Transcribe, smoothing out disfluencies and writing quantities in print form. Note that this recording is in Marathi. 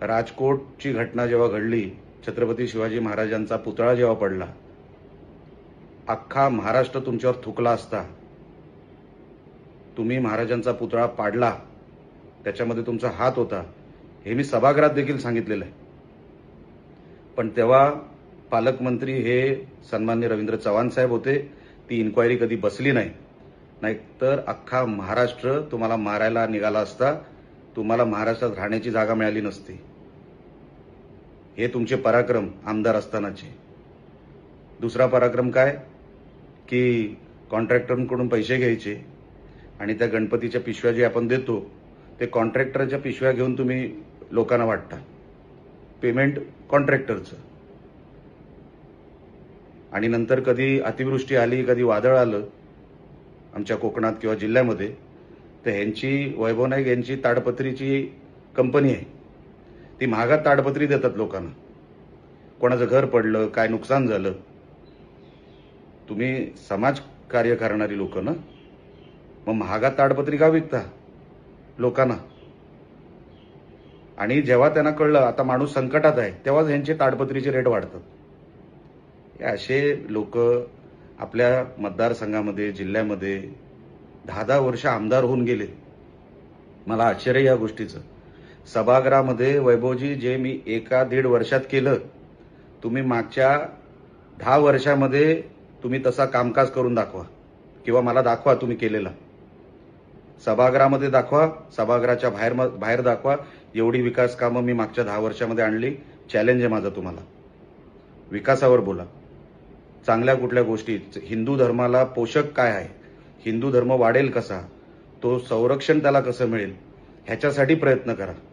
राजकोटची घटना जेव्हा घडली, छत्रपती शिवाजी महाराजांचा पुतळा जेव्हा पडला, अख्खा महाराष्ट्र तुमच्यावर थुकला असता. तुम्ही महाराजांचा पुतळा पाडला, त्याच्यामध्ये तुमचा हात होता, हे मी सभागृहात देखील सांगितलेलं आहे. पण तेव्हा पालकमंत्री हे सन्मान्य रवींद्र चव्हाण साहेब होते. ती इन्क्वायरी कधी बसली नाही, नाहीतर अख्खा महाराष्ट्र तुम्हाला मारायला निघाला असता. तुम्हाला महाराष्ट्रात राहण्याची जागा मिळाली नसती. हे तुमचे पराक्रम आमदार असतानाचे. दुसरा पराक्रम काय की कॉन्ट्रॅक्टरकडून पैसे घ्यायचे आणि त्या गणपतीच्या पिशव्या जे आपण देतो ते कॉन्ट्रॅक्टरच्या पिशव्या घेऊन तुम्ही लोकांना वाटता. पेमेंट कॉन्ट्रॅक्टरचं. आणि नंतर कधी अतिवृष्टी आली, कधी वादळ आलं आमच्या कोकणात किंवा जिल्ह्यामध्ये, तर ह्यांची वैभव नाईक यांची ताडपत्रीची कंपनी आहे. ती महागात ताडपत्री देतात लोकांना. कोणाचं घर पडलं, काय नुकसान झालं. तुम्ही समाज कार्य करणारी लोक ना, मग महागात ताडपत्री का विकता लोकांना? आणि जेव्हा त्यांना कळलं आता माणूस संकटात आहे, तेव्हाच ह्यांचे ताडपत्रीचे रेट वाढतात. हे असे लोक आपल्या मतदारसंघामध्ये, जिल्ह्यामध्ये 10-10 वर्ष आमदार होऊन गेले. मला आश्चर्य या गोष्टीचं. सभागृहामध्ये वैभवजी जे मी 1-1.5 वर्षात केलं, तुम्ही मागच्या 10 वर्षामध्ये तुम्ही तसा कामकाज करून दाखवा, किंवा मला दाखवा तुम्ही केलेला. सभागृहामध्ये दाखवा, सभागृहाच्या बाहेर दाखवा. एवढी विकास कामं मी मागच्या 10 वर्षामध्ये आणली. चॅलेंज आहे माझं तुम्हाला. विकासावर बोला. चांगल्या कुठल्या गोष्टी, हिंदू धर्माला पोषक काय आहे, हिंदू धर्म वाढेल कसा, तो संरक्षण त्याला कसं मिळेल, ह्याच्यासाठी प्रयत्न करा.